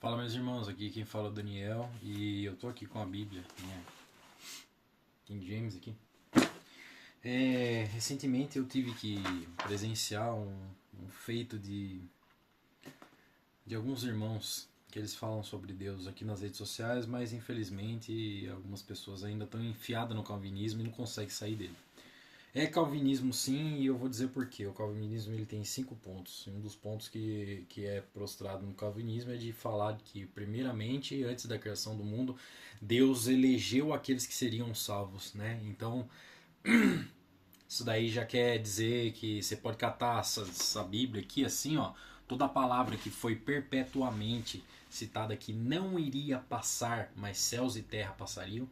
Fala, meus irmãos, aqui quem fala é o Daniel e eu tô aqui com a Bíblia, minha King James aqui. Recentemente eu tive que presenciar um feito de alguns irmãos que eles falam sobre Deus aqui nas redes sociais, mas infelizmente algumas pessoas ainda estão enfiadas no calvinismo e não conseguem sair dele. É calvinismo sim, e eu vou dizer por quê. O calvinismo ele tem 5 pontos. Um dos pontos que é prostrado no calvinismo é de falar que, primeiramente, antes da criação do mundo, Deus elegeu aqueles que seriam salvos, né? Então, isso daí já quer dizer que você pode catar essa Bíblia aqui assim, ó. Toda a palavra que foi perpetuamente citada aqui não iria passar, mas céus e terra passariam,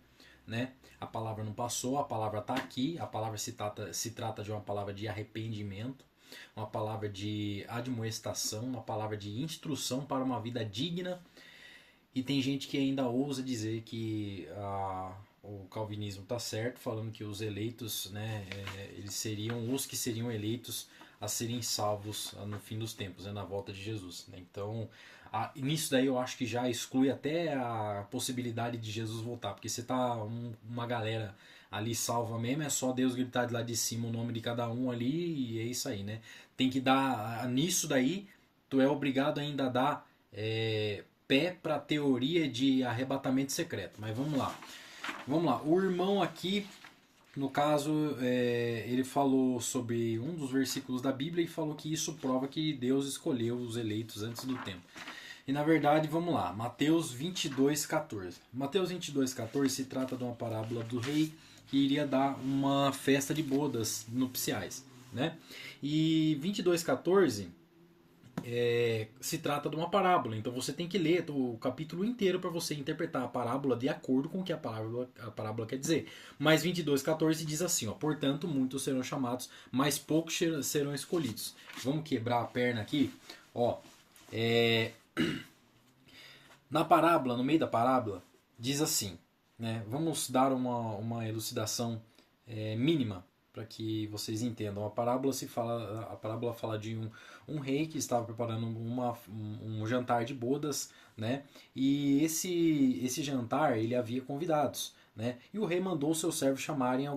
né? A palavra não passou, a palavra está aqui, a palavra se trata de uma palavra de arrependimento, uma palavra de admoestação, uma palavra de instrução para uma vida digna. E tem gente que ainda ousa dizer que o calvinismo está certo, falando que os eleitos, né, eles seriam os que seriam eleitos a serem salvos no fim dos tempos, né, na volta de Jesus, né? Então, nisso daí eu acho que já exclui até a possibilidade de Jesus voltar, porque você tá uma galera ali salva mesmo, é só Deus gritar de lá de cima o nome de cada um ali e é isso aí, né? Tem que dar, nisso daí, tu é obrigado ainda a dar pé para a teoria de arrebatamento secreto, mas vamos lá. Vamos lá, o irmão aqui, no caso, ele falou sobre um dos versículos da Bíblia e falou que isso prova que Deus escolheu os eleitos antes do tempo. E na verdade, vamos lá, Mateus 22,14. Mateus 22,14 se trata de uma parábola do rei que iria dar uma festa de bodas nupciais, né? E 22,14 se trata de uma parábola, então você tem que ler o capítulo inteiro para você interpretar a parábola de acordo com o que a parábola quer dizer. Mas 22,14 diz assim, ó, portanto muitos serão chamados, mas poucos serão escolhidos. Vamos quebrar a perna aqui, ó. Na parábola, no meio da parábola, diz assim, né? Vamos dar uma elucidação mínima para que vocês entendam. A parábola fala de um rei que estava preparando um jantar de bodas, né? E esse jantar ele havia convidados, né? E o rei mandou seus servos chamarem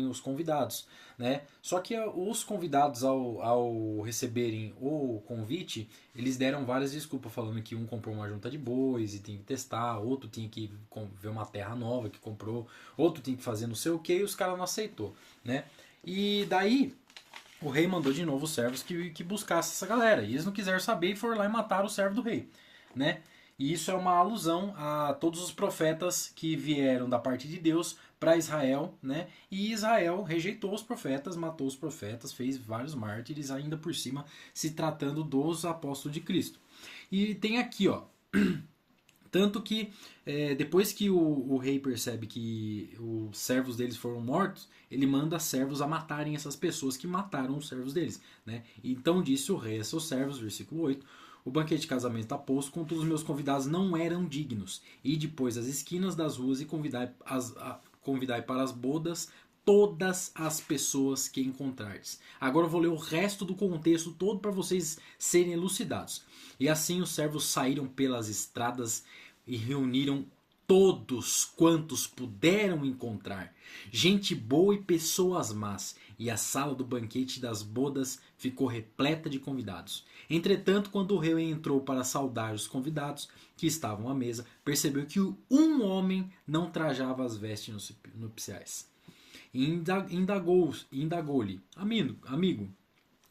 os convidados, né? Só que os convidados ao receberem o convite, eles deram várias desculpas falando que um comprou uma junta de bois e tinha que testar, outro tinha que ver uma terra nova que comprou, outro tinha que fazer não sei o que e os caras não aceitou, né? E daí o rei mandou de novo os servos que buscassem essa galera. E eles não quiseram saber e foram lá e mataram o servo do rei, né? E isso é uma alusão a todos os profetas que vieram da parte de Deus para Israel, né? E Israel rejeitou os profetas, matou os profetas, fez vários mártires, ainda por cima se tratando dos apóstolos de Cristo. E tem aqui, ó, tanto que depois que o rei percebe que os servos deles foram mortos, ele manda servos a matarem essas pessoas que mataram os servos deles, né? Então disse o rei a seus servos, versículo 8, o banquete de casamento está posto, contudo os meus convidados não eram dignos. E depois as esquinas das ruas e convidai para as bodas todas as pessoas que encontrardes. Agora eu vou ler o resto do contexto todo para vocês serem elucidados. E assim os servos saíram pelas estradas e reuniram todos quantos puderam encontrar, gente boa e pessoas más, e a sala do banquete das bodas ficou repleta de convidados. Entretanto, quando o rei entrou para saudar os convidados que estavam à mesa, percebeu que um homem não trajava as vestes nupciais. E indagou-lhe, amigo,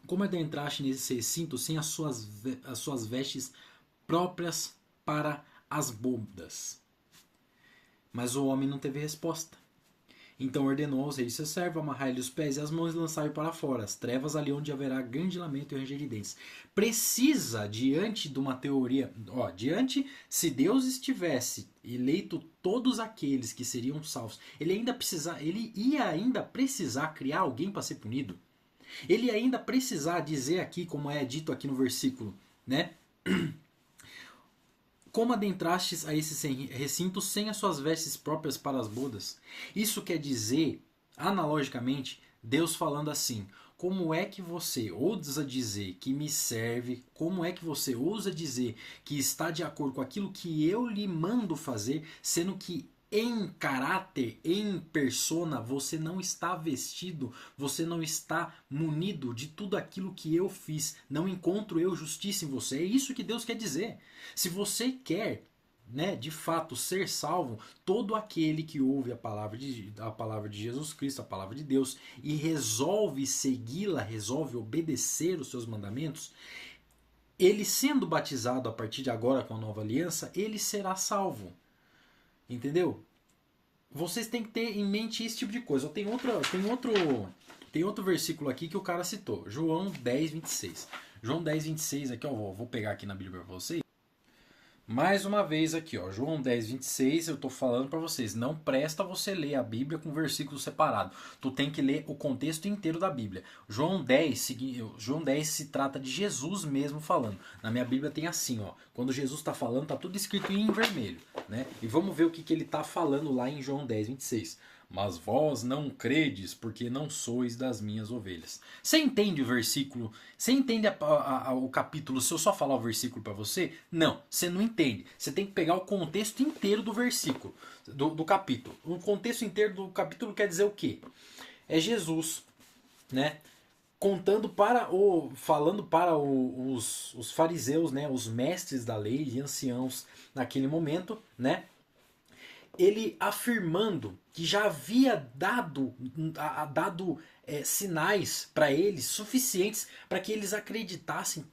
como entraste nesse recinto sem as suas vestes próprias para as bodas? Mas o homem não teve resposta. Então ordenou aos reis seus servos, amarrai-lhe os pés e as mãos e lançai-o para fora, as trevas ali onde haverá grande lamento e ranger de dentes. Precisa, diante de uma teoria, se Deus estivesse eleito todos aqueles que seriam salvos, ele ia ainda precisar criar alguém para ser punido. Ele ia ainda precisar dizer aqui, como é dito aqui no versículo, né? Como adentrastes a esse recinto sem as suas vestes próprias para as bodas? Isso quer dizer, analogicamente, Deus falando assim: como é que você ousa dizer que me serve? Como é que você ousa dizer que está de acordo com aquilo que eu lhe mando fazer, sendo que em caráter, em persona, você não está vestido, você não está munido de tudo aquilo que eu fiz. Não encontro eu justiça em você. É isso que Deus quer dizer. Se você quer, né, de fato ser salvo, todo aquele que ouve a palavra de Jesus Cristo, a palavra de Deus, e resolve segui-la, resolve obedecer os seus mandamentos, ele sendo batizado a partir de agora com a nova aliança, ele será salvo. Entendeu? Vocês têm que ter em mente esse tipo de coisa. Tem outro versículo aqui que o cara citou. João 10, 26. João 10, 26 aqui, ó, vou pegar aqui na Bíblia para vocês. Mais uma vez aqui, ó, João 10, 26, eu tô falando para vocês, não presta você ler a Bíblia com versículo separado. Tu tem que ler o contexto inteiro da Bíblia. João 10 se trata de Jesus mesmo falando. Na minha Bíblia tem assim, ó, quando Jesus está falando, tá tudo escrito em vermelho, né? E vamos ver o que ele tá falando lá em João 10, 26. Mas vós não credes, porque não sois das minhas ovelhas. Você entende o versículo? Você entende o capítulo se eu só falar o versículo para você? Não, você não entende. Você tem que pegar o contexto inteiro do versículo, do capítulo. O contexto inteiro do capítulo quer dizer o quê? É Jesus, né? Falando para os fariseus, né? Os mestres da lei e anciãos naquele momento, né? Ele afirmando que já havia dado sinais para eles suficientes para que eles acreditassem,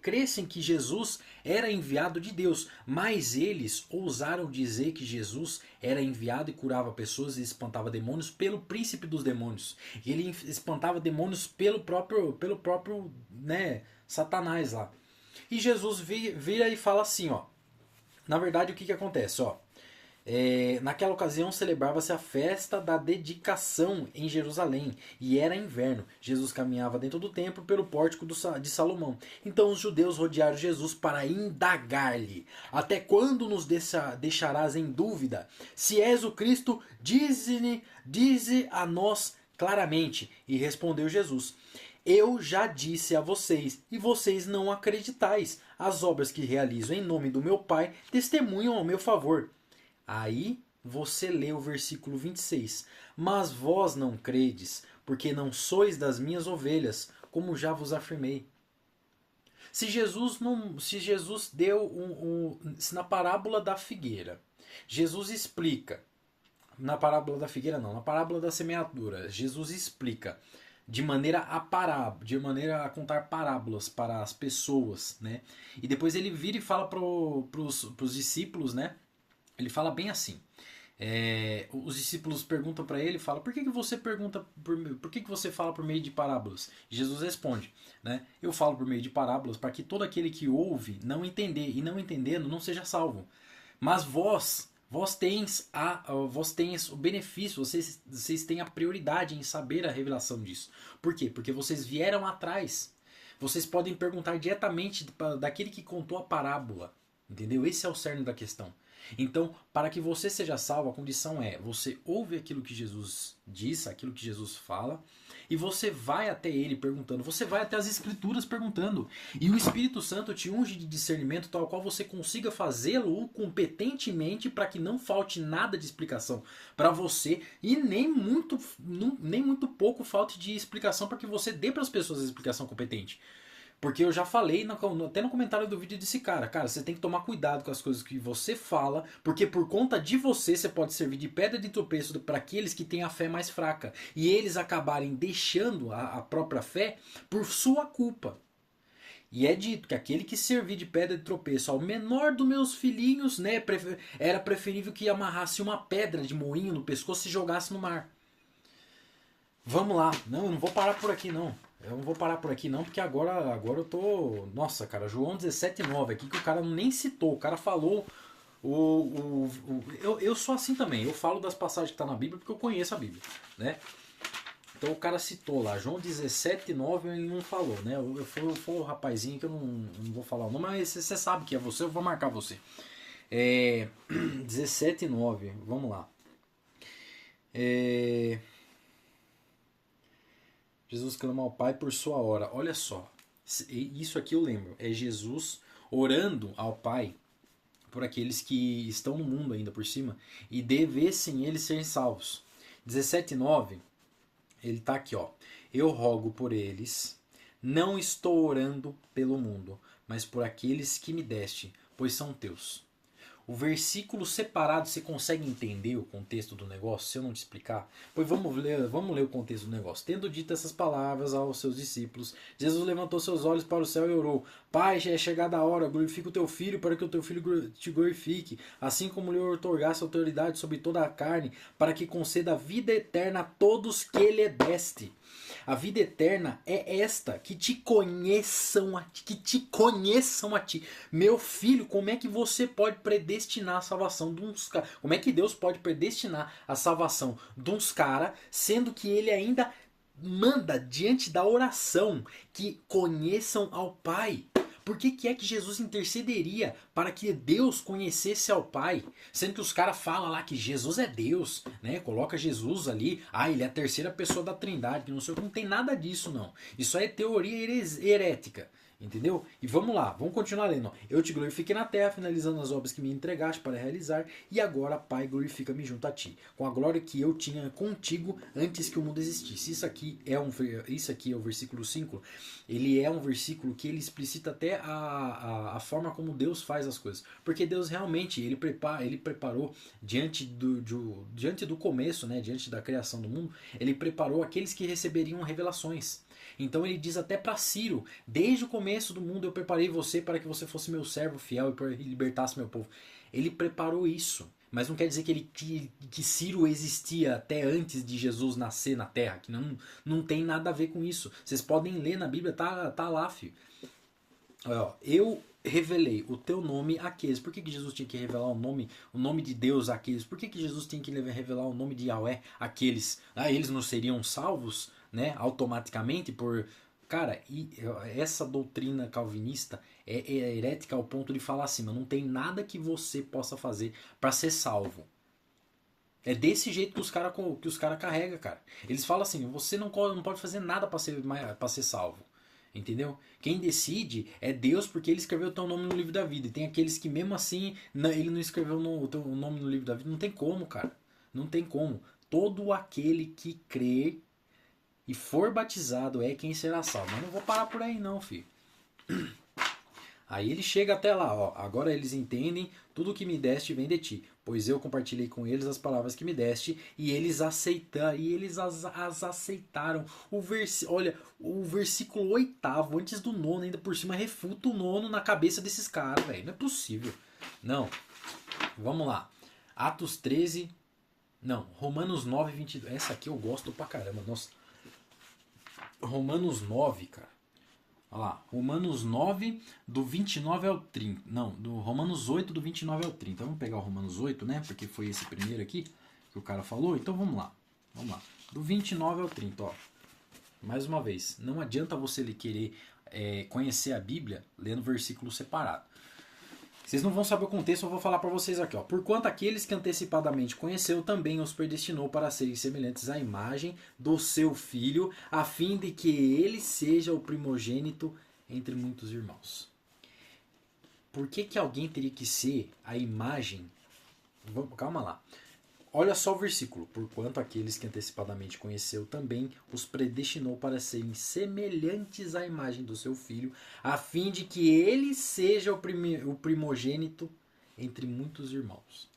crescem que Jesus era enviado de Deus. Mas eles ousaram dizer que Jesus era enviado e curava pessoas e espantava demônios pelo príncipe dos demônios. E ele espantava demônios pelo próprio, né, Satanás lá. E Jesus vira e fala assim, ó. Na verdade, o que acontece, ó? Naquela ocasião celebrava-se a festa da dedicação em Jerusalém e era inverno. Jesus caminhava dentro do templo pelo pórtico de Salomão. Então os judeus rodearam Jesus para indagar-lhe: até quando nos deixarás em dúvida? Se és o Cristo, dize a nós claramente. E respondeu Jesus: eu já disse a vocês, e vocês não acreditais. As obras que realizo em nome do meu Pai testemunham ao meu favor. Aí você lê o versículo 26. Mas vós não credes, porque não sois das minhas ovelhas, como já vos afirmei. Se Jesus deu se na parábola da figueira, Jesus explica, na parábola da figueira não, na parábola da semeadura, Jesus explica de maneira a contar parábolas para as pessoas, né? E depois ele vira e fala para os discípulos, né? Ele fala bem assim. Os discípulos perguntam para ele, fala: por que você pergunta por que você fala por meio de parábolas? E Jesus responde, né? Eu falo por meio de parábolas para que todo aquele que ouve não entender e não entendendo não seja salvo. Mas vós tens o benefício, vocês têm a prioridade em saber a revelação disso. Por quê? Porque vocês vieram atrás. Vocês podem perguntar diretamente daquele que contou a parábola. Entendeu? Esse é o cerne da questão. Então, para que você seja salvo, a condição é: você ouve aquilo que Jesus diz, aquilo que Jesus fala, e você vai até ele perguntando, você vai até as escrituras perguntando. E o Espírito Santo te unge de discernimento tal qual você consiga fazê-lo competentemente para que não falte nada de explicação para você e nem muito pouco falte de explicação para que você dê para as pessoas a explicação competente. Porque eu já falei, até no comentário do vídeo desse cara, você tem que tomar cuidado com as coisas que você fala, porque por conta de você pode servir de pedra de tropeço para aqueles que têm a fé mais fraca. E eles acabarem deixando a própria fé por sua culpa. E é dito que aquele que servir de pedra de tropeço ao menor dos meus filhinhos, né, era preferível que amarrasse uma pedra de moinho no pescoço e jogasse no mar. Vamos lá. Não, eu não vou parar por aqui não. Eu não vou parar por aqui não, porque agora eu tô... Nossa, cara, João 17,9 aqui que o cara nem citou. O cara falou... Eu sou assim também. Eu falo das passagens que tá na Bíblia porque eu conheço a Bíblia, né? Então o cara citou lá. João 17,9 ele não falou, né? Foi o rapazinho que eu não vou falar o nome, mas você sabe que é você, eu vou marcar você. 17,9. Vamos lá. Jesus clama ao Pai por sua hora. Olha só, isso aqui eu lembro. É Jesus orando ao Pai por aqueles que estão no mundo ainda por cima e devessem eles serem salvos. 17:9, ele está aqui, ó. Eu rogo por eles, não estou orando pelo mundo, mas por aqueles que me deste, pois são teus. O versículo separado, você consegue entender o contexto do negócio se eu não te explicar? Pois vamos ler o contexto do negócio. Tendo dito essas palavras aos seus discípulos, Jesus levantou seus olhos para o céu e orou: Pai, já é chegada a hora, glorifica o teu filho para que o teu filho te glorifique, assim como lhe outorgasse autoridade sobre toda a carne, para que conceda a vida eterna a todos que lhe deste. A vida eterna é esta, que te conheçam a ti. Meu filho, como é que você pode predestinar a salvação de uns caras? Como é que Deus pode predestinar a salvação de uns caras, sendo que ele ainda manda diante da oração que conheçam ao Pai? Por que é que Jesus intercederia para que Deus conhecesse ao Pai? Sendo que os caras falam lá que Jesus é Deus, né? Coloca Jesus ali, ele é a terceira pessoa da Trindade, que não sei o que, não tem nada disso não. Isso aí é teoria herética. Entendeu? E vamos lá, vamos continuar lendo. Eu te glorifiquei na terra, finalizando as obras que me entregaste para realizar, e agora, Pai, glorifica-me junto a ti, com a glória que eu tinha contigo antes que o mundo existisse. Isso aqui é o versículo 5. Ele é um versículo que ele explicita até a forma como Deus faz as coisas. Porque Deus realmente, ele preparou diante do começo, né, diante da criação do mundo, ele preparou aqueles que receberiam revelações. Então ele diz até para Ciro: desde o começo do mundo eu preparei você para que você fosse meu servo fiel e libertasse meu povo. Ele preparou isso. Mas não quer dizer que Ciro existia até antes de Jesus nascer na Terra. Que não tem nada a ver com isso. Vocês podem ler na Bíblia, tá lá, filho. Ó, eu revelei o teu nome àqueles. Por que Jesus tinha que revelar o nome de Deus àqueles? Por que Jesus tinha que revelar o nome de Yahweh àqueles? Eles não seriam salvos, né, automaticamente por... Cara, essa doutrina calvinista é herética ao ponto de falar assim, mas não tem nada que você possa fazer para ser salvo. É desse jeito que os cara carregam, cara. Eles falam assim, você não pode fazer nada para ser salvo. Entendeu? Quem decide é Deus, porque ele escreveu o teu nome no livro da vida. E tem aqueles que mesmo assim ele não escreveu o teu nome no livro da vida. Não tem como, cara. Não tem como. Todo aquele que crê e for batizado é quem será salvo. Mas não vou parar por aí não, filho. Aí ele chega até lá, ó. Agora eles entendem, tudo que me deste vem de ti, pois eu compartilhei com eles as palavras que me deste, e eles aceitaram, as aceitaram. Olha, o versículo 8º, antes do 9º, ainda por cima, refuta o 9º na cabeça desses caras, velho. Não é possível. Não. Vamos lá. Atos 13. Não, Romanos 9, 22. Essa aqui eu gosto pra caramba. Nossa. Romanos 9, cara. Olha lá, Romanos 9, do 29 ao 30. Não, do Romanos 8, do 29 ao 30. Vamos pegar o Romanos 8, né? Porque foi esse primeiro aqui que o cara falou. Então vamos lá. Vamos lá. Do 29 ao 30, ó. Mais uma vez, não adianta você querer conhecer a Bíblia lendo versículo separado. Vocês não vão saber o contexto, eu vou falar para vocês aqui, ó. Porquanto aqueles que antecipadamente conheceu também os predestinou para serem semelhantes à imagem do seu filho, a fim de que ele seja o primogênito entre muitos irmãos. Por que alguém teria que ser a imagem? Calma lá. Olha só o versículo. Porquanto aqueles que antecipadamente conheceu também os predestinou para serem semelhantes à imagem do seu filho, a fim de que ele seja o primogênito entre muitos irmãos.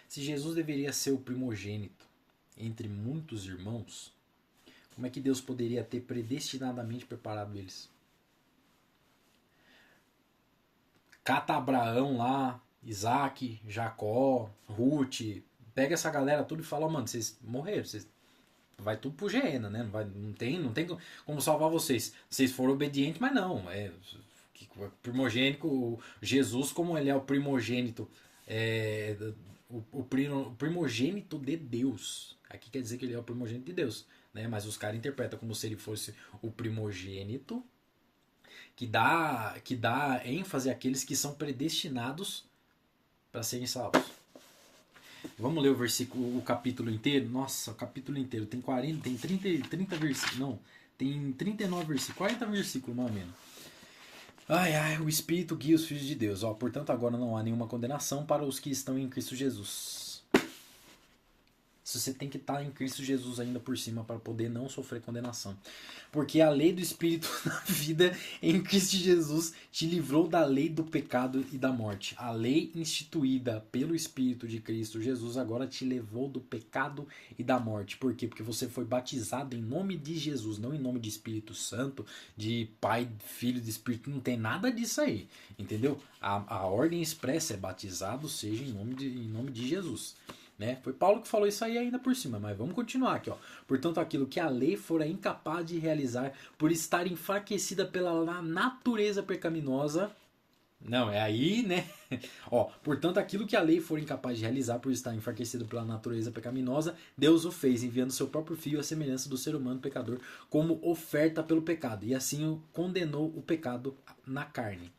Se Jesus deveria ser o primogênito entre muitos irmãos, como é que Deus poderia ter predestinadamente preparado eles? Cata Abraão lá, Isaac, Jacó, Ruth, pega essa galera tudo e fala, mano, vocês morreram, vai tudo pro Geena, né? Não tem como salvar vocês. Vocês foram obedientes, mas não. Primogênito, Jesus, como ele é o primogênito, o primogênito de Deus. Aqui quer dizer que ele é o primogênito de Deus, né? Mas os caras interpretam como se ele fosse o primogênito que dá ênfase àqueles que são predestinados para serem salvos. Vamos ler o versículo, o capítulo inteiro? Nossa, o capítulo inteiro tem 40, tem 30 versículos. Não, tem 39 versículos, 40 versículos, mais ou menos. Ai, ai, o Espírito guia os filhos de Deus. Ó, portanto, agora não há nenhuma condenação para os que estão em Cristo Jesus. Se você tem que estar em Cristo Jesus ainda por cima para poder não sofrer condenação. Porque a lei do Espírito na vida em Cristo Jesus te livrou da lei do pecado e da morte. A lei instituída pelo Espírito de Cristo Jesus agora te levou do pecado e da morte. Por quê? Porque você foi batizado em nome de Jesus, não em nome de Espírito Santo, de Pai, Filho, de Espírito. Não tem nada disso aí, entendeu? A ordem expressa é batizado seja em nome de Jesus. Né? Foi Paulo que falou isso aí ainda por cima, mas vamos continuar aqui. Ó. Portanto, aquilo que a lei fora incapaz de realizar por estar enfraquecida pela natureza pecaminosa. Não, é aí, né? Ó, portanto, aquilo que a lei for incapaz de realizar por estar enfraquecida pela natureza pecaminosa, Deus o fez, enviando seu próprio Filho à semelhança do ser humano pecador como oferta pelo pecado. E assim condenou o pecado na carne.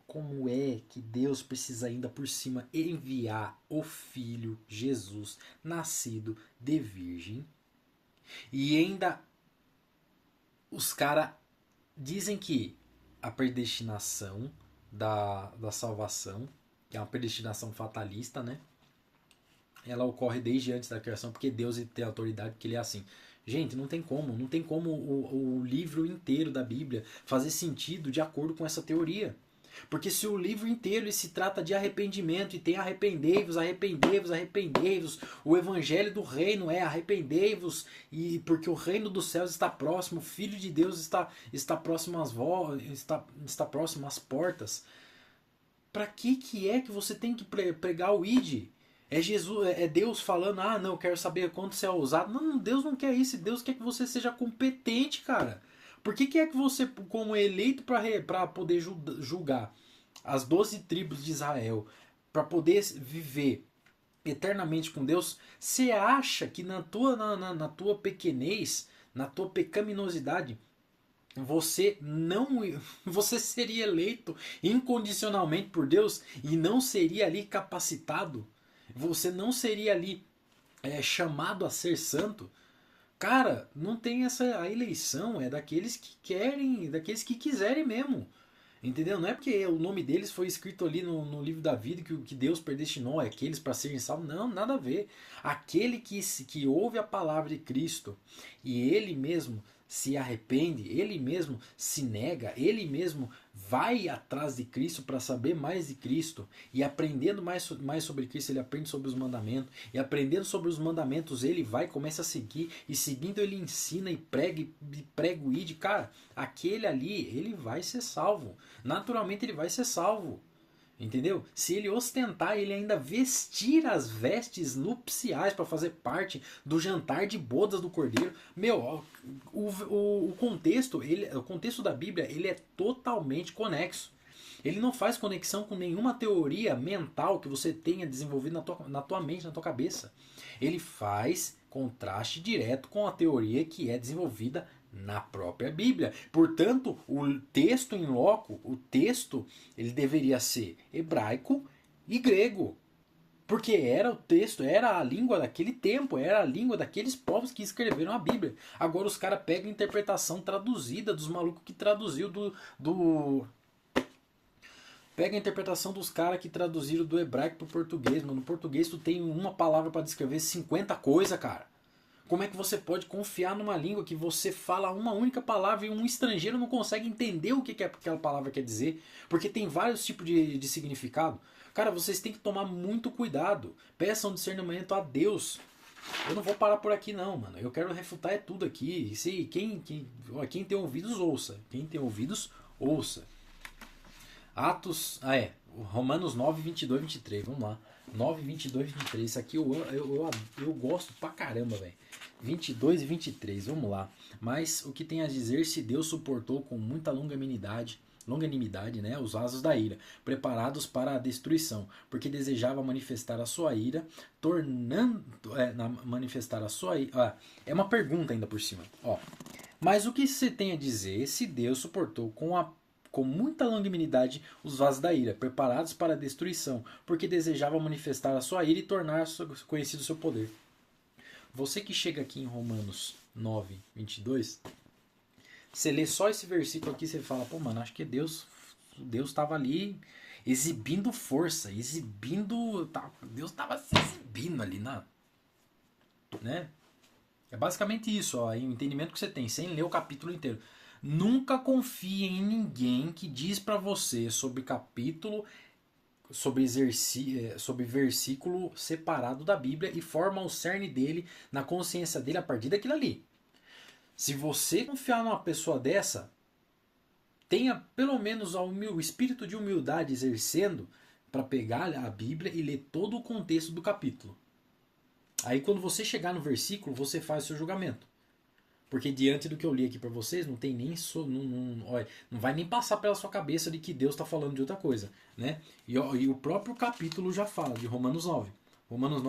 Como é que Deus precisa ainda por cima enviar o Filho Jesus, nascido de virgem? E ainda os caras dizem que a predestinação da salvação, que é uma predestinação fatalista, né? Ela ocorre desde antes da criação, porque Deus tem autoridade, porque ele é assim. Gente, não tem como o livro inteiro da Bíblia fazer sentido de acordo com essa teoria. Porque se o livro inteiro ele se trata de arrependimento e tem arrependei-vos, arrependei-vos, arrependei-vos, o evangelho do reino é arrependei-vos, e porque o reino dos céus está próximo, o Filho de Deus está próximo está próximo às portas. Para que é que você tem que pregar o id? É Jesus, é Deus falando, ah, não, eu quero saber quanto você é ousado. Não, Deus não quer isso, Deus quer que você seja competente, cara. Por que é que você, como eleito para poder julgar as 12 tribos de Israel, para poder viver eternamente com Deus, você acha que na tua pequenez, na tua pecaminosidade, você não você seria eleito incondicionalmente por Deus e não seria ali capacitado? Você não seria ali chamado a ser santo? Cara, não tem essa. A eleição é daqueles que querem, daqueles que quiserem mesmo. Entendeu? Não é porque o nome deles foi escrito ali no livro da vida que Deus predestinou aqueles para serem salvos. Não, nada a ver. Aquele que ouve a palavra de Cristo e ele mesmo se arrepende, ele mesmo se nega, ele mesmo vai atrás de Cristo para saber mais de Cristo e aprendendo mais sobre Cristo, ele aprende sobre os mandamentos e aprendendo sobre os mandamentos ele vai começa a seguir e seguindo ele ensina e prega o id, cara, aquele ali ele vai ser salvo, naturalmente ele vai ser salvo. Entendeu? Se ele ostentar, ele ainda vestir as vestes nupciais para fazer parte do jantar de bodas do Cordeiro. Meu, o contexto, o contexto da Bíblia, ele é totalmente conexo. Ele não faz conexão com nenhuma teoria mental que você tenha desenvolvido na tua mente, na tua cabeça. Ele faz contraste direto com a teoria que é desenvolvida na própria Bíblia. Portanto, o texto em loco, o texto, ele deveria ser hebraico e grego. Porque era o texto, era a língua daquele tempo, era a língua daqueles povos que escreveram a Bíblia. Agora os caras pegam a interpretação traduzida dos malucos que traduziu Pega a interpretação dos caras que traduziram do hebraico pro português, mano. No português tu tem uma palavra para descrever 50 coisas, cara. Como é que você pode confiar numa língua que você fala uma única palavra e um estrangeiro não consegue entender o que aquela palavra quer dizer? Porque tem vários tipos de significado. Cara, vocês têm que tomar muito cuidado. Peçam discernimento a Deus. Eu não vou parar por aqui não, mano. Eu quero refutar tudo aqui. Se quem tem ouvidos, ouça. Quem tem ouvidos, ouça. Atos... Romanos 9, 22, 23. Vamos lá. 9, 22, 23. Isso aqui eu gosto pra caramba, velho. 22 e 23, vamos lá. Mas o que tem a dizer se Deus suportou com muita longanimidade, né, os vasos da ira, preparados para a destruição, porque desejava manifestar a sua ira, manifestar a sua ira. É uma pergunta ainda por cima. Ó. Mas o que você tem a dizer se Deus suportou com muita longanimidade os vasos da ira, preparados para a destruição, porque desejava manifestar a sua ira e tornar conhecido o seu poder. Você que chega aqui em Romanos 9, 22, você lê só esse versículo aqui e você fala, pô, mano, acho que Deus estava ali exibindo força, Deus estava se exibindo ali, né? É basicamente isso, ó, o entendimento que você tem, sem ler o capítulo inteiro. Nunca confie em ninguém que diz para você sobre capítulo, sobre versículo separado da Bíblia e forma o cerne dele na consciência dele a partir daquilo ali. Se você confiar numa pessoa dessa, tenha pelo menos o espírito de humildade exercendo para pegar a Bíblia e ler todo o contexto do capítulo. Aí quando você chegar no versículo, você faz o seu julgamento. Porque diante do que eu li aqui para vocês, não tem nem não vai nem passar pela sua cabeça de que Deus está falando de outra coisa, né? E o próprio capítulo já fala de Romanos 9. Romanos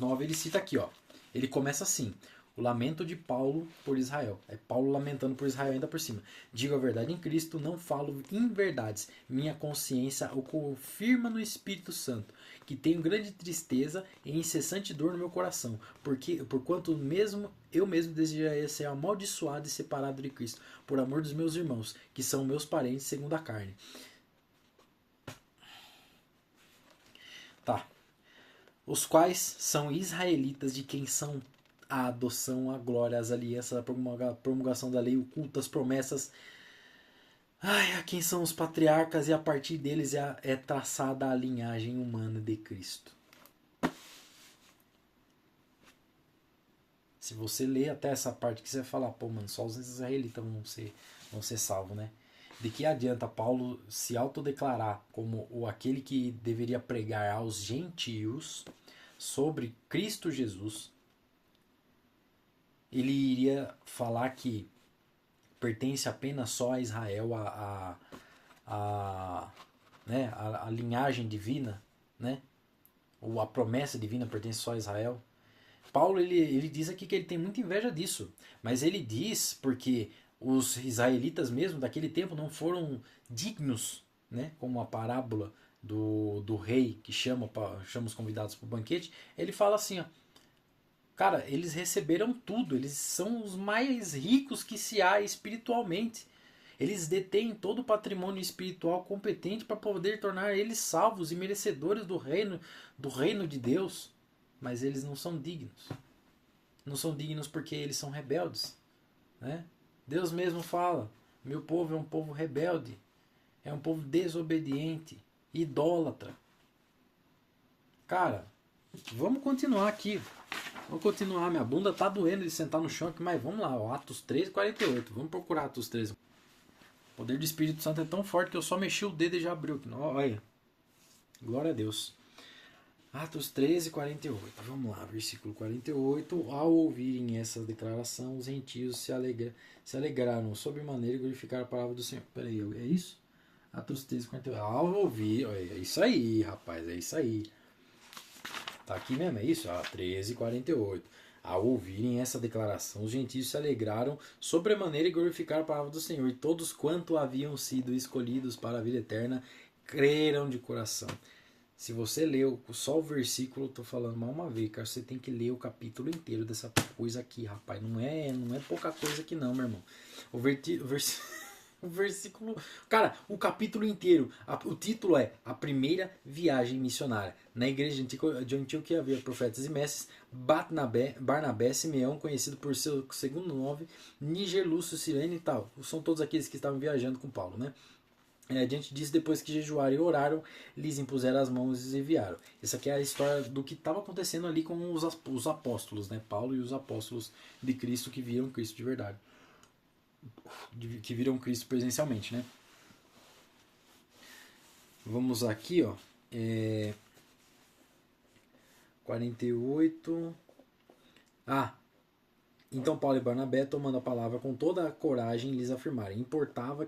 9 ele cita aqui, ó. Ele começa assim: o lamento de Paulo por Israel. É Paulo lamentando por Israel ainda por cima. Digo a verdade em Cristo, não falo inverdades. Minha consciência o confirma no Espírito Santo, que tenho grande tristeza e incessante dor no meu coração, porquanto eu mesmo desejaria ser amaldiçoado e separado de Cristo, por amor dos meus irmãos, que são meus parentes segundo a carne. Tá. Os quais são israelitas, de quem são a adoção, a glória, as alianças, a promulgação da lei, o culto, as promessas. A quem são os patriarcas, e a partir deles é traçada a linhagem humana de Cristo. Se você ler até essa parte que você vai falar, pô, mano, só os israelitas vão ser salvos, né? De que adianta Paulo se autodeclarar como aquele que deveria pregar aos gentios sobre Cristo Jesus? Ele iria falar que pertence apenas só a Israel, né, a linhagem divina, né? Ou a promessa divina pertence só a Israel. Paulo ele diz aqui que ele tem muita inveja disso, mas ele diz porque os israelitas mesmo daquele tempo não foram dignos, né? Como a parábola do rei que chama os convidados para o banquete. Ele fala assim, ó, cara, eles receberam tudo, eles são os mais ricos que se há espiritualmente. Eles detêm todo o patrimônio espiritual competente para poder tornar eles salvos e merecedores do reino de Deus. Mas eles não são dignos. Não são dignos porque eles são rebeldes, né? Deus mesmo fala: meu povo é um povo rebelde, é um povo desobediente, idólatra. Cara, vamos continuar aqui. Vamos continuar, minha bunda tá doendo de sentar no chão aqui, mas vamos lá, ó, Atos 3:48. Vamos procurar Atos 3. O poder do Espírito Santo é tão forte que eu só mexi o dedo e já abriu. Olha, glória a Deus. Atos 13:48. Vamos lá, versículo 48. Ao ouvirem essa declaração, os gentios se alegraram sobremaneira e glorificaram a palavra do Senhor. Peraí, é isso? Atos 13:48. Ao ouvir, é isso aí, rapaz, é isso aí. Tá aqui mesmo, é isso? 13:48. Ao ouvirem essa declaração, os gentios se alegraram sobremaneira e glorificaram a palavra do Senhor. E todos quanto haviam sido escolhidos para a vida eterna, creram de coração. Se você leu só o versículo, eu tô falando mais uma vez, cara, você tem que ler o capítulo inteiro dessa coisa aqui, rapaz. Não é pouca coisa aqui não, meu irmão. O versículo... Cara, o capítulo inteiro. O título é A Primeira Viagem Missionária. Na igreja de Antioquia havia profetas e mestres, Barnabé, Simeão, conhecido por seu segundo nome, Níger, Lúcio, Cirene e tal. São todos aqueles que estavam viajando com Paulo, né? Diante disso, depois que jejuaram e oraram, lhes impuseram as mãos e enviaram. Essa aqui é a história do que estava acontecendo ali com os apóstolos, né? Paulo e os apóstolos de Cristo que viram Cristo de verdade. Que viram Cristo presencialmente, né? Vamos aqui, ó. 48. Então Paulo e Barnabé, tomando a palavra com toda a coragem, lhes afirmaram: importava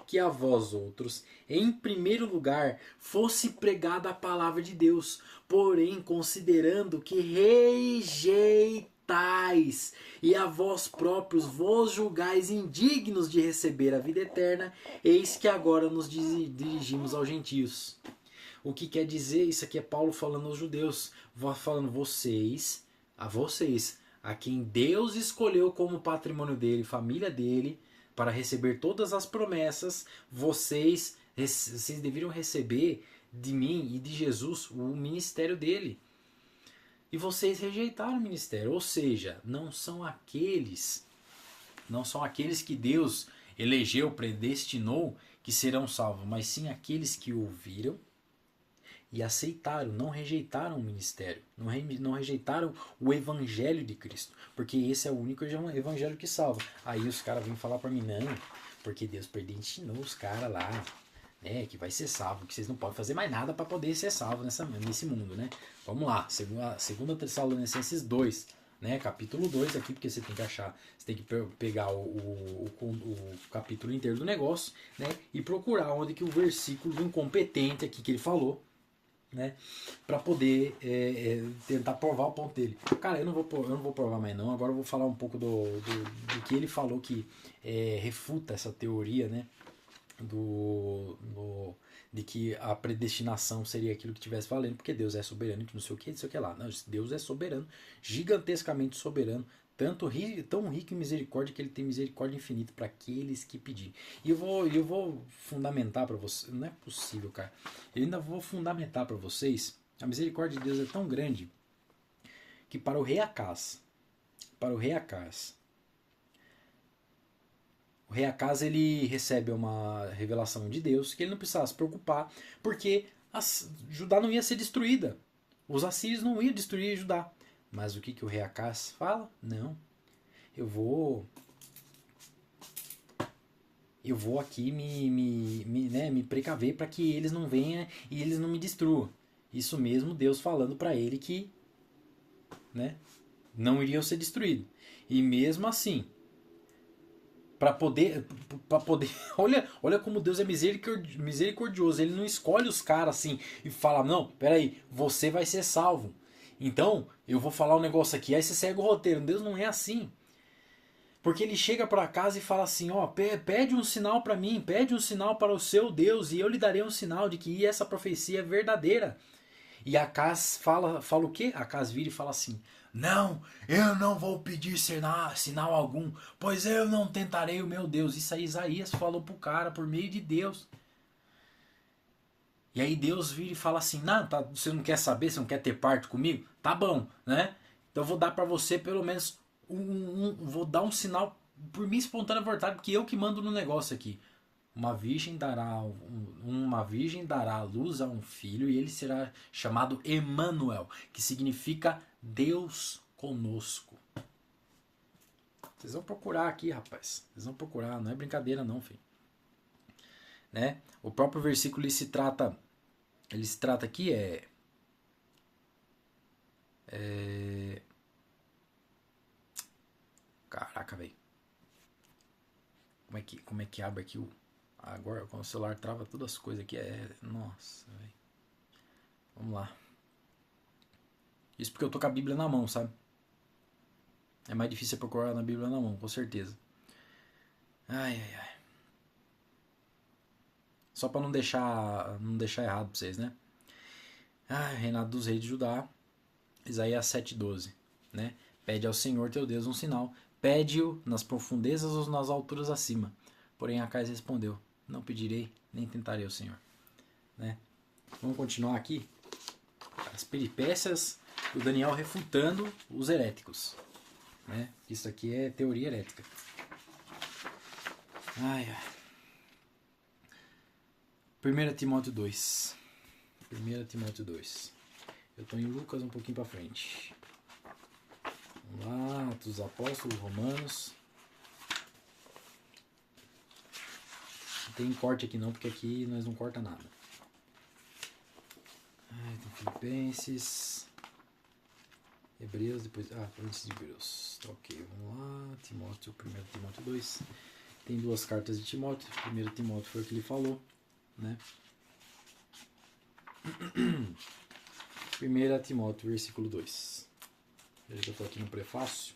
que a vós outros, em primeiro lugar, fosse pregada a palavra de Deus, porém, considerando que matais, e a vós próprios vos julgais indignos de receber a vida eterna, eis que agora nos dirigimos aos gentios. O que quer dizer? Isso aqui é Paulo falando aos judeus, falando vocês, a quem Deus escolheu como patrimônio dele, família dele, para receber todas as promessas, vocês deveriam receber de mim e de Jesus o ministério dele. E vocês rejeitaram o ministério, ou seja, não são aqueles que Deus elegeu, predestinou que serão salvos, mas sim aqueles que ouviram e aceitaram, não rejeitaram o ministério, não rejeitaram o evangelho de Cristo, porque esse é o único evangelho que salva. Aí os caras vêm falar para mim, não, porque Deus predestinou os caras lá, né, que vai ser salvo, que vocês não podem fazer mais nada para poder ser salvo nesse mundo, né? Vamos lá, 2 Tessalonicenses 2, né, capítulo 2 aqui, porque você tem que achar, você tem que pegar o capítulo inteiro do negócio, né, e procurar onde que o versículo incompetente aqui que ele falou, né, para poder tentar provar o ponto dele. Cara, eu não vou provar mais não, agora eu vou falar um pouco do que ele falou que refuta essa teoria, né, de que a predestinação seria aquilo que estivesse valendo, porque Deus é soberano, que não sei o que lá. Não, Deus é soberano, gigantescamente soberano, tão rico em misericórdia que ele tem misericórdia infinita para aqueles que pedirem. E eu vou fundamentar para vocês, não é possível, cara. Eu ainda vou fundamentar para vocês, a misericórdia de Deus é tão grande que para o rei Acás, o rei Acás ele recebe uma revelação de Deus que ele não precisava se preocupar, porque Judá não ia ser destruída. Os assírios não iam destruir Judá. Mas o que o rei Acás fala? Não, eu vou aqui me precaver para que eles não venham e eles não me destruam. Isso mesmo, Deus falando para ele que, né, não iriam ser destruídos. E mesmo assim, para poder olha como Deus é misericordioso. Ele não escolhe os caras assim e fala, não, peraí, você vai ser salvo, então eu vou falar um negócio aqui, aí você segue o roteiro. Deus não é assim, porque ele chega para casa e fala assim, ó, pede um sinal para mim, pede um sinal para o seu Deus e eu lhe darei um sinal de que essa profecia é verdadeira. E Acás fala o quê? Acás vira e fala assim, não, eu não vou pedir sinal algum, pois eu não tentarei o meu Deus. Isso aí Isaías falou pro cara por meio de Deus. E aí Deus vira e fala assim, não, tá, você não quer saber, você não quer ter parte comigo? Tá bom, né? Então eu vou dar para você pelo menos vou dar um sinal por minha espontânea vontade, porque eu que mando no negócio aqui. Uma virgem dará à luz a um filho e ele será chamado Emanuel, que significa Deus conosco. Vocês vão procurar aqui, rapaz. Vocês vão procurar, não é brincadeira não, filho. Né? O próprio versículo ele se trata aqui caraca, velho. Como é que abre aqui o agora com o celular trava todas as coisas aqui, nossa, velho. Vamos lá. Isso porque eu tô com a Bíblia na mão, sabe? É mais difícil procurar na Bíblia na mão, com certeza. Ai. Só para não deixar errado pra vocês, né? Reinado dos reis de Judá, Isaías 7:12, né? Pede ao Senhor teu Deus um sinal, pede-o nas profundezas ou nas alturas acima. Porém Acás respondeu, não pedirei, nem tentarei o Senhor, né? Vamos continuar aqui. As peripécias do Daniel refutando os heréticos, né? Isso aqui é teoria herética. 1 Timóteo 2. 1 Timóteo 2. Eu estou em Lucas um pouquinho para frente. Vamos lá, Atos dos Apóstolos, Romanos. Não tem corte aqui não, porque aqui nós não corta nada. Tem Filipenses, Hebreus, depois... antes de Hebreus. Ok, vamos lá. Timóteo, 1 Timóteo 2. Tem duas cartas de Timóteo. 1 Timóteo foi o que ele falou, né? 1 Timóteo, versículo 2. Eu estou aqui no prefácio.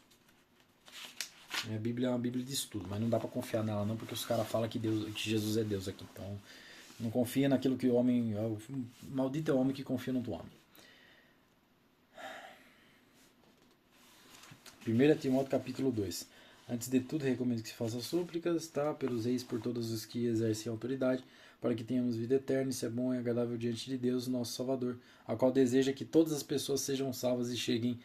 Minha Bíblia é uma Bíblia de estudo, mas não dá para confiar nela não, porque os caras falam que Jesus é Deus aqui. Então, não confia naquilo que o homem... Maldito é o homem que confia no homem. 1 Timóteo capítulo 2. Antes de tudo, recomendo que se faça súplicas, tá? Pelos reis, por todos os que exercem autoridade, para que tenhamos vida eterna. Isso é bom e agradável diante de Deus, nosso Salvador, ao qual deseja que todas as pessoas sejam salvas e cheguem...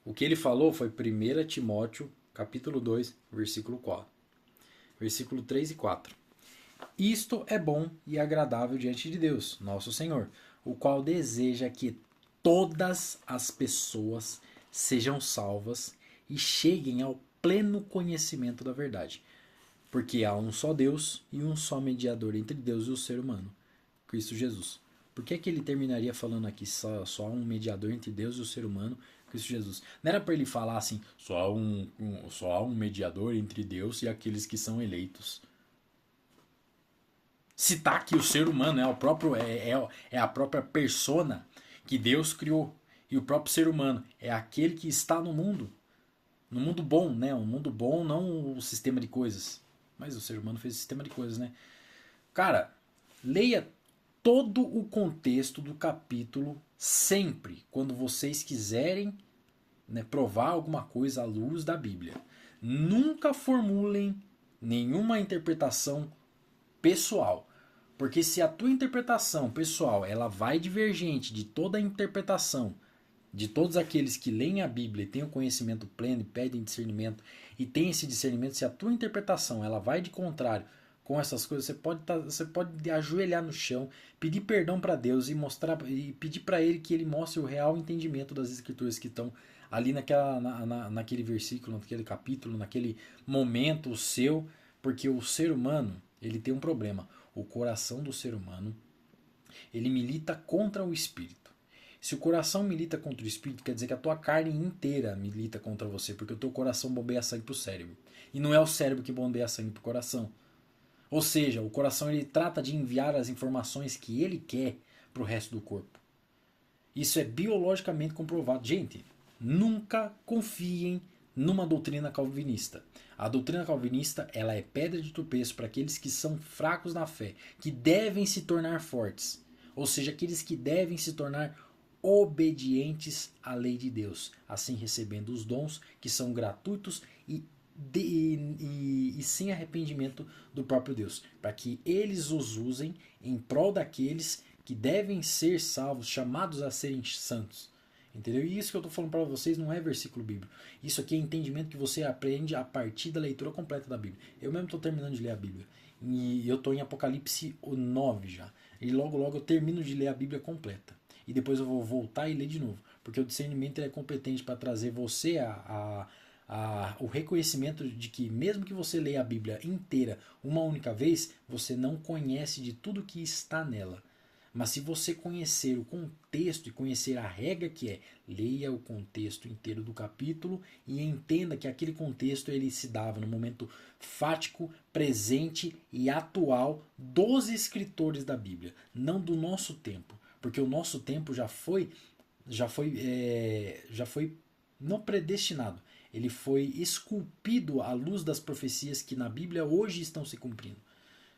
O que ele falou foi 1 Timóteo capítulo 2, versículo 4. Versículo 3 e 4. Isto é bom e agradável diante de Deus, nosso Senhor, o qual deseja que todas as pessoas sejam salvas e cheguem ao pleno conhecimento da verdade. Porque há um só Deus e um só mediador entre Deus e o ser humano, Cristo Jesus. Por que ele terminaria falando aqui só há um mediador entre Deus e o ser humano, Cristo Jesus? Não era para ele falar assim, só há um mediador entre Deus e aqueles que são eleitos. Citar que o ser humano é a própria persona que Deus criou. E o próprio ser humano é aquele que está no mundo. No mundo bom, né? O mundo bom, não o sistema de coisas. Mas o ser humano fez o sistema de coisas, né? Cara, leia todo o contexto do capítulo sempre, quando vocês quiserem, né, provar alguma coisa à luz da Bíblia. Nunca formulem nenhuma interpretação pessoal. Porque se a tua interpretação pessoal ela vai divergente de toda a interpretação de todos aqueles que leem a Bíblia e têm o conhecimento pleno e pedem discernimento e têm esse discernimento, se a tua interpretação ela vai de contrário com essas coisas, você pode ajoelhar no chão, pedir perdão para Deus e pedir para Ele que Ele mostre o real entendimento das Escrituras que estão ali naquele versículo, naquele capítulo, naquele momento seu, porque o ser humano ele tem um problema. O coração do ser humano ele milita contra o espírito. Se o coração milita contra o espírito, quer dizer que a tua carne inteira milita contra você, porque o teu coração bombeia sangue para o cérebro. E não é o cérebro que bombeia sangue para o coração. Ou seja, o coração ele trata de enviar as informações que ele quer para o resto do corpo. Isso é biologicamente comprovado. Gente, nunca confiem numa doutrina calvinista. A doutrina calvinista ela é pedra de tropeço para aqueles que são fracos na fé, que devem se tornar fortes. Ou seja, aqueles que devem se tornar obedientes à lei de Deus, assim recebendo os dons que são gratuitos e sem arrependimento do próprio Deus, para que eles os usem em prol daqueles que devem ser salvos, chamados a serem santos. Entendeu? E isso que eu estou falando para vocês não é versículo bíblico. Isso aqui é entendimento que você aprende a partir da leitura completa da Bíblia. Eu mesmo estou terminando de ler a Bíblia. E eu estou em Apocalipse 9 já. E logo logo eu termino de ler a Bíblia completa. E depois eu vou voltar e ler de novo. Porque o discernimento é competente para trazer você o reconhecimento de que mesmo que você leia a Bíblia inteira uma única vez, você não conhece de tudo que está nela. Mas se você conhecer o contexto e conhecer a regra que é, leia o contexto inteiro do capítulo e entenda que aquele contexto ele se dava no momento fático, presente e atual dos escritores da Bíblia, não do nosso tempo, porque o nosso tempo já foi não predestinado, ele foi esculpido à luz das profecias que na Bíblia hoje estão se cumprindo,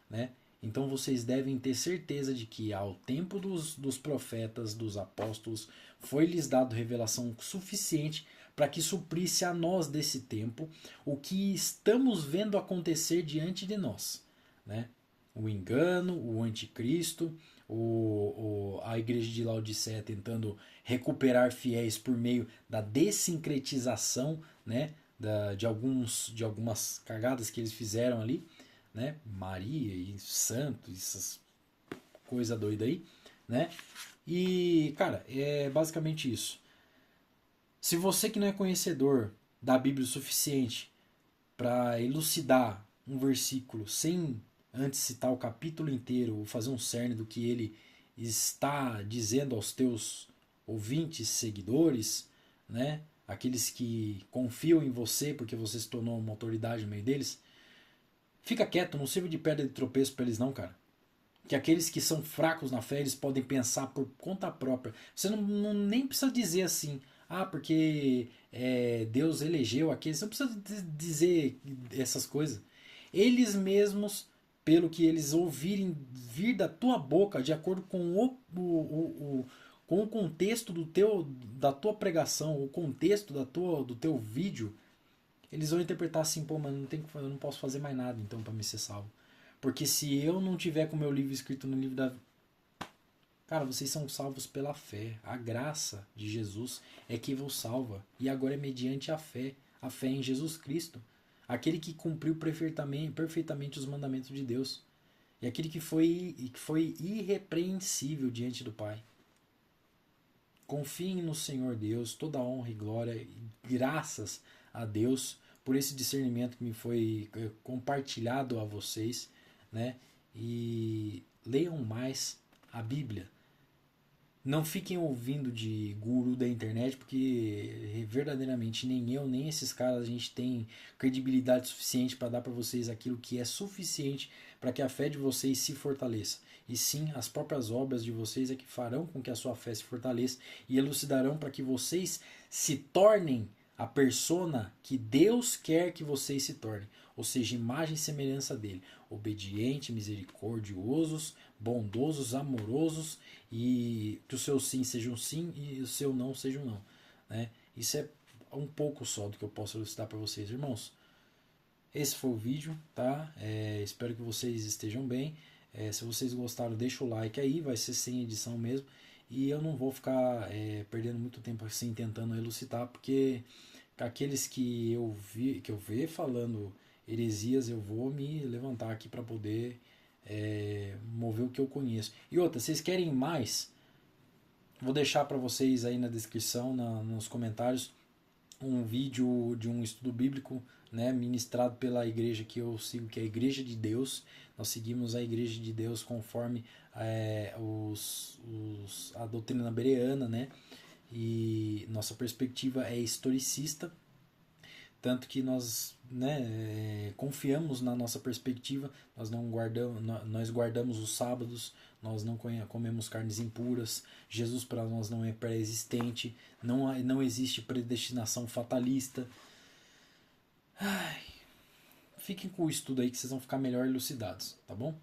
né? Então vocês devem ter certeza de que ao tempo dos profetas, dos apóstolos, foi-lhes dado revelação suficiente para que suprisse a nós desse tempo o que estamos vendo acontecer diante de nós, né? O engano, o anticristo, a igreja de Laodiceia tentando recuperar fiéis por meio da desincretização, né? de algumas cagadas que eles fizeram ali, né? Maria e santo, essas coisa doida aí, né? E, cara, é basicamente isso. Se você que não é conhecedor da Bíblia o suficiente para elucidar um versículo sem antes citar o capítulo inteiro ou fazer um cerne do que ele está dizendo aos teus ouvintes, seguidores, né? Aqueles que confiam em você porque você se tornou uma autoridade no meio deles, fica quieto, não sirva de pedra de tropeço pra eles não, cara. que aqueles que são fracos na fé, eles podem pensar por conta própria. Você nem precisa dizer assim, porque Deus elegeu aqueles. Você não precisa dizer essas coisas. Eles mesmos, pelo que eles ouvirem vir da tua boca, de acordo com com o contexto da tua pregação, o contexto do teu vídeo, eles vão interpretar assim, pô, mano, eu não posso fazer mais nada então para me ser salvo. Porque se eu não tiver com o meu livro escrito no livro da... Cara, vocês são salvos pela fé. A graça de Jesus é que vos salva. E agora é mediante a fé. A fé em Jesus Cristo. Aquele que cumpriu perfeitamente os mandamentos de Deus. E aquele que foi irrepreensível diante do Pai. Confiem no Senhor Deus, toda honra e glória, e graças a Deus por esse discernimento que me foi compartilhado a vocês, né? E leiam mais a Bíblia. Não fiquem ouvindo de guru da internet, porque verdadeiramente nem eu, nem esses caras, a gente tem credibilidade suficiente para dar para vocês aquilo que é suficiente para que a fé de vocês se fortaleça. E sim, as próprias obras de vocês é que farão com que a sua fé se fortaleça e elucidarão para que vocês se tornem a persona que Deus quer que vocês se tornem. Ou seja, imagem e semelhança dele. Obediente, misericordiosos, bondosos, amorosos, e que o seu sim seja um sim e o seu não seja um não, né? Isso é um pouco só do que eu posso elucidar para vocês, irmãos. Esse foi o vídeo, tá? Espero que vocês estejam bem. Se vocês gostaram, deixa o like aí, vai ser sem edição mesmo. E eu não vou ficar perdendo muito tempo assim tentando elucidar, porque aqueles que eu ver falando heresias, eu vou me levantar aqui para poder mover o que eu conheço. E outra, vocês querem mais? Vou deixar para vocês aí na descrição, nos comentários, um vídeo de um estudo bíblico, né, ministrado pela igreja que eu sigo, que é a Igreja de Deus. Nós seguimos a Igreja de Deus conforme a doutrina bereana, né? E nossa perspectiva é historicista, tanto que nós, né, confiamos na nossa perspectiva. Nós guardamos os sábados, nós não comemos carnes impuras, Jesus para nós não é pré-existente, não existe predestinação fatalista. Fiquem com o estudo aí que vocês vão ficar melhor elucidados, tá bom?